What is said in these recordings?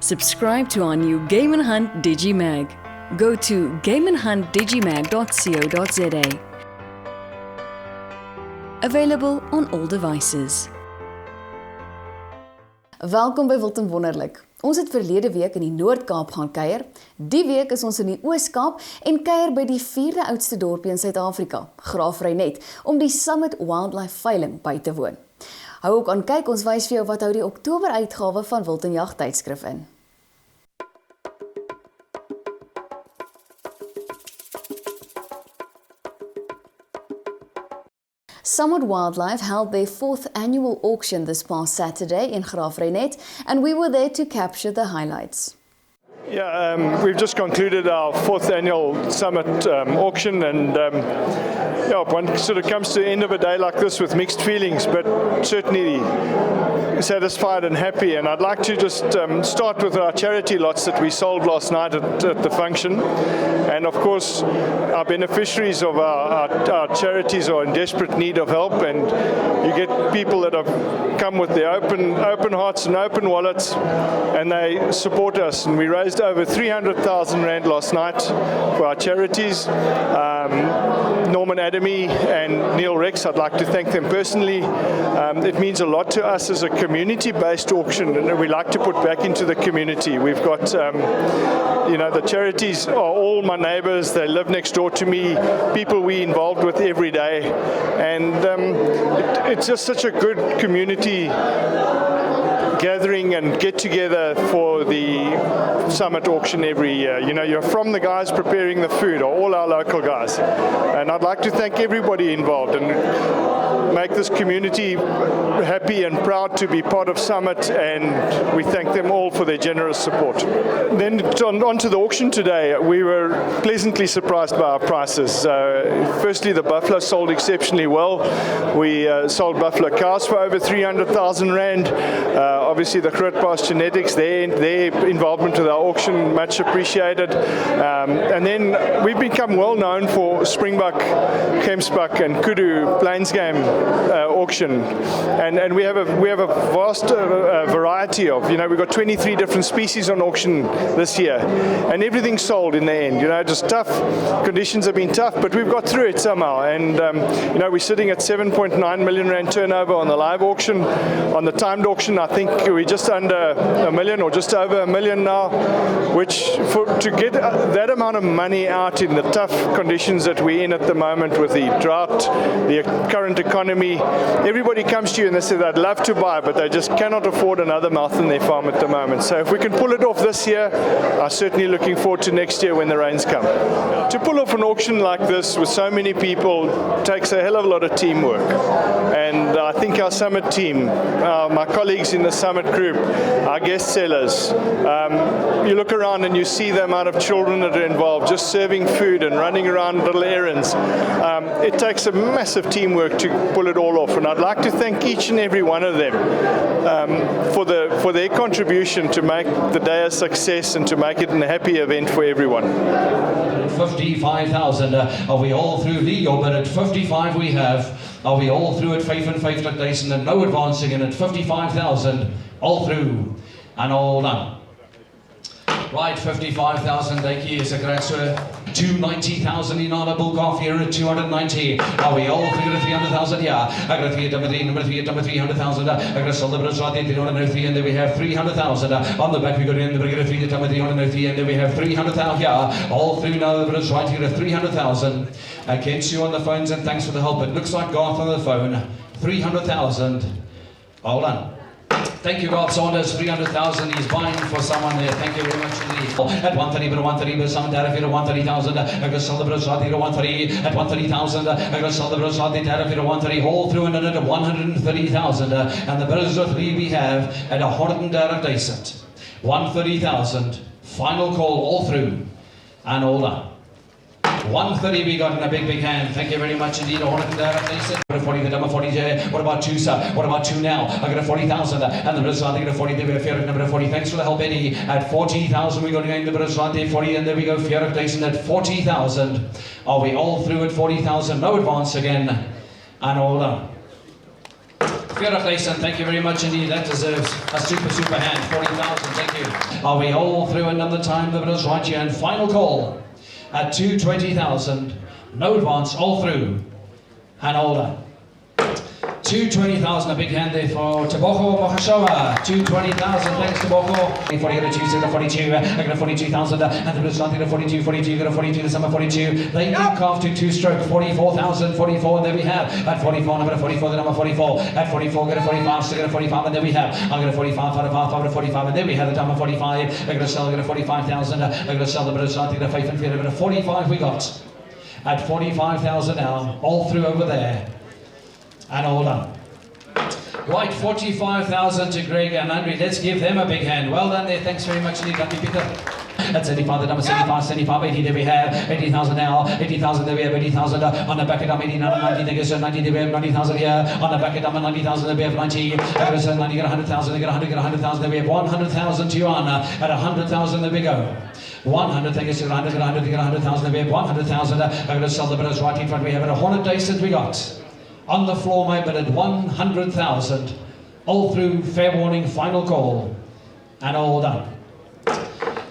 Subscribe to our new Game and Hunt DigiMag. Go to gameandhuntdigimag.co.za. Available on all devices. Welkom by Wild en Wonnerlik. Ons het verlede week in die Noord-Kaap gaan kuier. Die week is ons in die Oos-Kaap en kuier by die 4de oudste dorpie in Suid-Afrika, Graaff-Reinet, om die Summit wildveiling by te woon. Hou ook aan kyk, ons wys vir jou wat hou die Oktober uitgawe van Wild Jag-tydskrif in. Summit Wildlife held their 4th annual auction this past Saturday in Graaff-Reinet, and we were there to capture the highlights. Yeah, we've just concluded our 4th annual Summit auction, and one sort of comes to the end of a day like this with mixed feelings, but certainly satisfied and happy. And I'd like to just start with our charity lots that we sold last night at the function. And of course, our beneficiaries of our charities are in desperate need of help, and you get people that have come with their open hearts and open wallets, and they support us. And we raised over 300,000 Rand last night for our charities. Norman Adamy and Neil Rex, I'd like to thank them personally. It means a lot to us as a community-based auction, and we like to put back into the community. We've got, the charities are all my neighbours. They live next door to me, people we involved with every day, and it's just such a good community gathering and get together for the Summit auction every year. You're from the guys preparing the food, or all our local guys. And I'd like to thank everybody involved and make this community happy and proud to be part of Summit, and we thank them all for their generous support. Then on to the auction today. We were pleasantly surprised by our prices. Firstly, the buffalo sold exceptionally well. We sold buffalo cows for over 300,000 Rand. Obviously the Grootpaas Genetics, their involvement with our auction, much appreciated. And then we've become well known for springbuck, gemsbuck and kudu plains game auction. And we have a vast variety of, we've got 23 different species on auction this year. And everything sold in the end. Just tough, conditions have been tough, but we've got through it somehow. And, we're sitting at 7.9 million Rand turnover on the live auction. On the timed auction, I think we're just under a million or just over a million now, which to get that amount of money out in the tough conditions that we're in at the moment with the drought, the current economy, everybody comes to you and they say they'd love to buy, but they just cannot afford another mouth in their farm at the moment. So if we can pull it off this year, I'm certainly looking forward to next year when the rains come. To pull off an auction like this with so many people takes a hell of a lot of teamwork. And I think our Summit team, my colleagues in the Summit group, our guest sellers, you look around and you see the amount of children that are involved, just serving food and running around little errands. It takes a massive teamwork to pull it all off, and I'd like to thank each and every one of them for their contribution to make the day a success and to make it a happy event for everyone. 55,000. Are we all through legal? But at 55 we have. Are we all through at 55,000 and no advancing, and at 55,000 all through and all done. Right, 55,000, thank you, Secretary. 290,000 in our Bulgarian here at 290. Are we all through to 300,000? Yeah. I got 3 number 300,000. I got celebrants right there, 303, and then we have 300,000. On the back we got in the brigade 303, and then we have 300,000. Yeah. All through now, the right here at 300,000. Against you on the phones, and thanks for the help. It looks like Garth on the phone. 300,000. Hold on. Thank you, Rob Saunders. 300,000. He's buying for someone there. Thank you very much indeed. At 130, but someone there at 130,000. I got celebrants right here at 130. At 130,000. I got celebrants right there at 130. All through and at 130,000. And the bidders of three we have at 130,000. 130,000. Final call all through and all done. 130 we got in a big hand. Thank you very much indeed. 130,000. 40, the number 40. What about 2, sir? What about 2 now? I got a 40,000. And the British I think at 40. There we have number 40. Thanks for the help, Eddie. At 40,000 we got in the British there 40, and there we go. Fierre-Tyson at 40,000. Are we all through at 40,000? No advance again. And all done. 40,000, thank you very much indeed. That deserves a super hand. 40,000, thank you. Are we all through another time? The is right here. And final call at 220,000. No advance, all through. And all done. 220,000, a big hand there for Tebogo Mohashoa. 220,000, thanks Tebogo. 40, got a 2, 42, I got a 42,000, and the Blues got a 42, 42, got a 42, the summer 42. They do calf to 2-stroke, 44,000, 44, and there we have. At 44, number 44, the number 44. At 44, got a 45, still got a 45, and there we have. I got a 45, 45, and there we have the number 45. I got to sell, got a 45,000, I got to sell the Blues, got a 5 and 4, but a 45 we got. At 45,000 now, all through over there. And all done. Right, 45,000 to Greg and Andre. Let's give them a big hand. Well done there. Thanks very much indeed. Thank you, Peter. That's 75, the number 75, 75, 80 there we have. 80,000 now. 80,000 there we have. 80,000 on the back of them. 89, 90 there goes 90 there we have. 90,000 here. On the back of them. 90,000 there we have. 90. There goes 90, get 100,000. They get 100, get 100,000 there we have. 100,000 to Joanna. At 100,000 there we go. 100, thank you, 100, get 100, get 100,000 there we have. 100,000. I'm going to sell the bidders right in front. We have it. 100,000 we got. On the floor, my bid at 100,000. All through, fair warning, final call. And all done.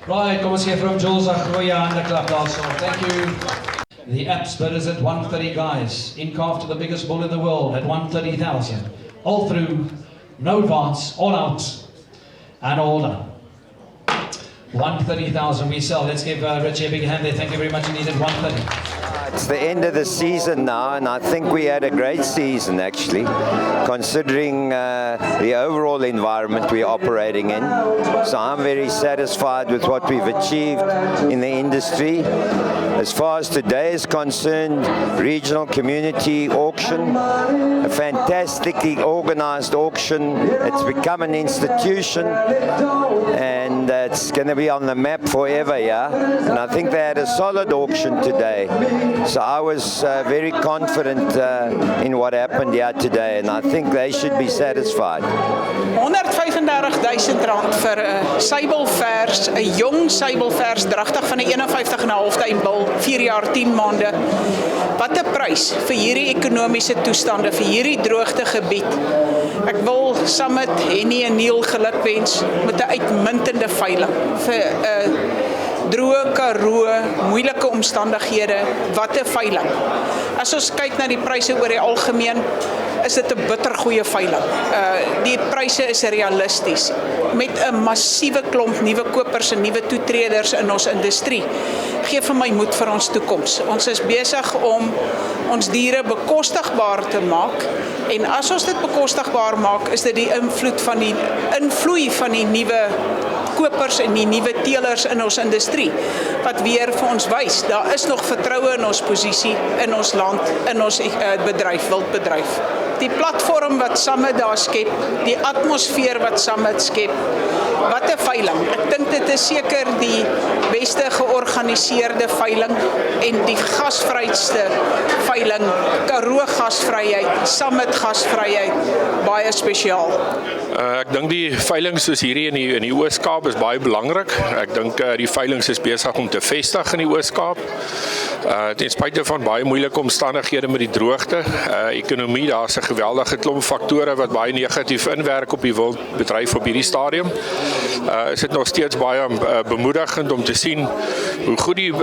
Right, kom ons gee vir hom Jules 'n goeie hande klap daarso. Thank you. The Apps bid is at 130, guys. In calf to the biggest bull in the world at 130,000. All through, no advance, all out. And all done. 130,000 we sell. Let's give Richie a big hand there. Thank you very much indeed at 130. It's the end of the season now, and I think we had a great season actually, considering the overall environment we're operating in. So I'm very satisfied with what we've achieved in the industry. As far as today is concerned, regional community auction, a fantastically organized auction. It's become an institution, and it's going to be on the map forever, yeah? And I think they had a solid auction today. So I was very confident in what happened here today, and I think they should be satisfied. R135,000 vir 'n seibelvers, 'n jong seibelvers, dragtig van 'n 51,5 tuinbul, 4 jaar 10 maande. Wat 'n prys vir hierdie ekonomiese toestande, vir hierdie droogtegebied. Ek wil saam met Henny en Neil gelukwens met 'n uitmuntende veiling vir 'n droë Karoo, moeilike omstandighede, wat 'n veiling. As ons kyk na die pryse oor die algemeen, is dit 'n bittergoeie veiling. Die pryse is realisties, met 'n massiewe klomp nuwe kopers en nuwe toetreders in ons industrie. Gee vir my moed vir ons toekoms. Ons is besig om ons diere bekostigbaar te maak, en as ons dit bekostigbaar maak, is dit die invloei van die nuwe kopers en die nuwe teelers in ons industrie, wat weer vir ons wys, daar is nog vertroue in ons posisie, in ons land, in ons bedryf, wildbedryf. Die platform wat Summit daar skep, die atmosfeer wat Summit skep, wat 'n veiling. Ek dink dit is seker die beste georganiseerde veiling en die gasvryste veiling, Karoo gasvryheid, Summit gasvryheid, baie spesiaal. Ek dink die veilings soos hierdie in die Oos-Kaap is baie belangrik. Ek dink die veilings is besig om te vestig in die Oos-Kaap. Ten spyte van baie moeilike omstandighede met die droogte, ekonomie, daar's 'n geweldige klomp faktore wat baie negatief inwerk op die wildbedryf op hierdie stadium. Is dit nog steeds baie bemoedigend om te sien hoe goed die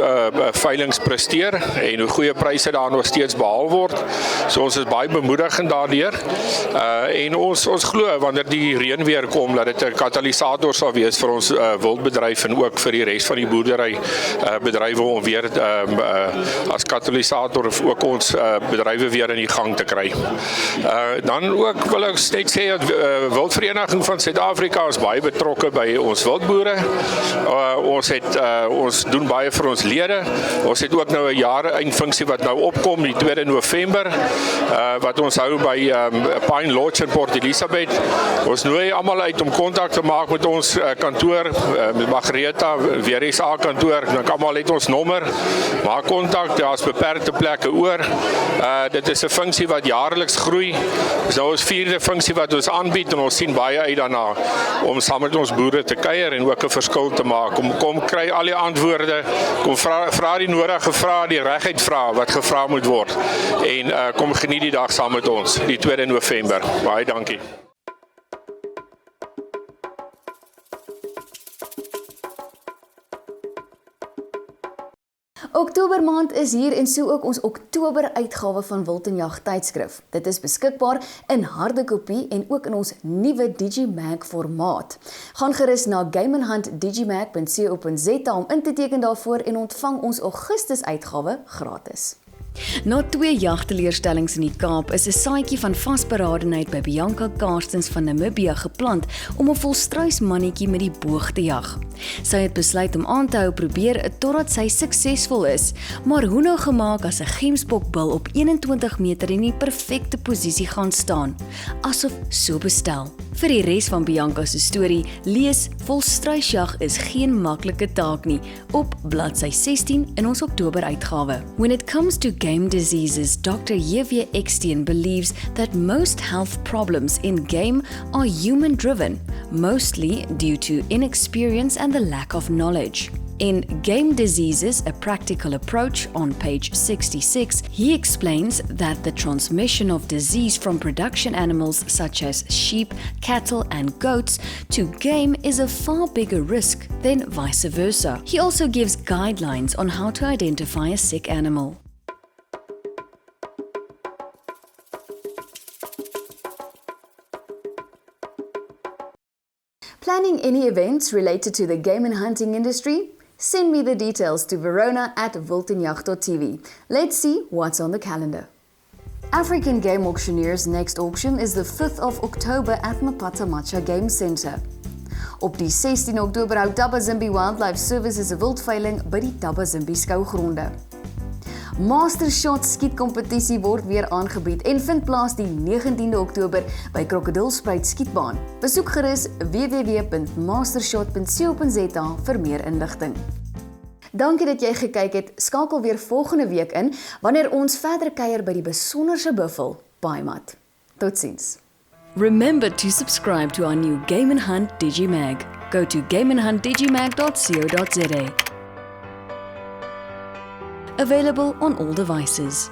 veilings presteer en hoe goeie pryse daar nog steeds behaal word. So ons is baie bemoedigend daardeur. En ons glo wanneer die reën weer kom dat dit 'n katalisator sal wees vir ons wildbedryf en ook vir die res van die boerdery bedrywe om weer as katalisator of ook ons bedrywe weer in die gang te kry. Dan ook wil ek net sê dat Wildvereniging van Suid-Afrika is baie betrokke by ons wildboere. Ons doen baie vir ons lede. Ons het ook nou 'n jare-eindfunksie wat nou opkom die 2 November wat ons hou by Pine Lodge in Port Elizabeth. Ons nooi almal uit om kontak te maak met ons kantoor, met Margaretha, weer SA kantoor. Dink almal het ons nommer. Maak kontak, daar's beperkte plekke oor. Dit is 'n funksie wat jaarliks groei. Dis nou ons 4de funksie wat ons aanbied en ons sien baie uit daarna om saam met ons boere boere te kuier en ook 'n verskil te maak. Kom kry al die antwoorde, kom vra die nodige vrae, die reguit vrae wat gevra moet word. En kom geniet die dag saam met ons, die 2 November. Baie dankie. Oktober maand is hier en so ook ons Oktober uitgawe van Wild en Jag-tydskrif. Dit is beskikbaar in harde kopie en ook in ons nuwe DigiMag formaat. Gaan gerus na DigiMag.co.za om in te teken daarvoor en ontvang ons Augustus uitgawe gratis. Na 2 jagteleerstellings in die Kaap is 'n saadjie van vasberadenheid by Bianca Karstens van Namibië geplant om 'n volstruismannetjie met die boog te jag. Sy het besluit om aan te hou probeer totdat sy suksesvol is, maar hoe nou gemaak as 'n gemsbokbil op 21 meter in die perfekte posisie gaan staan, asof so bestel. Vir die res van Bianca se storie, lees Volstruisjag is geen maklike taak nie op bladsy 16 in ons Oktober uitgawe. When it comes to game diseases, Dr. J.V. Eksteen believes that most health problems in game are human-driven, mostly due to inexperience and the lack of knowledge. In Game Diseases, A Practical Approach on page 66, he explains that the transmission of disease from production animals such as sheep, cattle and goats to game is a far bigger risk than vice versa. He also gives guidelines on how to identify a sick animal. Planning any events related to the game and hunting industry? Send me the details to Verona@WILD&WONNERLIK.TV. Let's see what's on the calendar. African Game Auctioneer's next auction is the 5th of October at Mapata Game Centre. Op die 16 Oktober hou Tabazimbi Wildlife Services 'n wildveiling by die Tabazimbi skougronde. Master Shot skietkompetisie word weer aangebied en vind plaas die 19de Oktober by Krokodilspruit skietbaan. Besoek gerus www.mastershot.co.za vir meer inligting. Dankie dat jy gekyk het. Skakel weer volgende week in wanneer ons verder kuier by die besonderse buffel, Paimat. Totsiens. Remember to subscribe to our new Game and Hunt DigiMag. Go to gameandhuntdigimag.co.za. Available on all devices.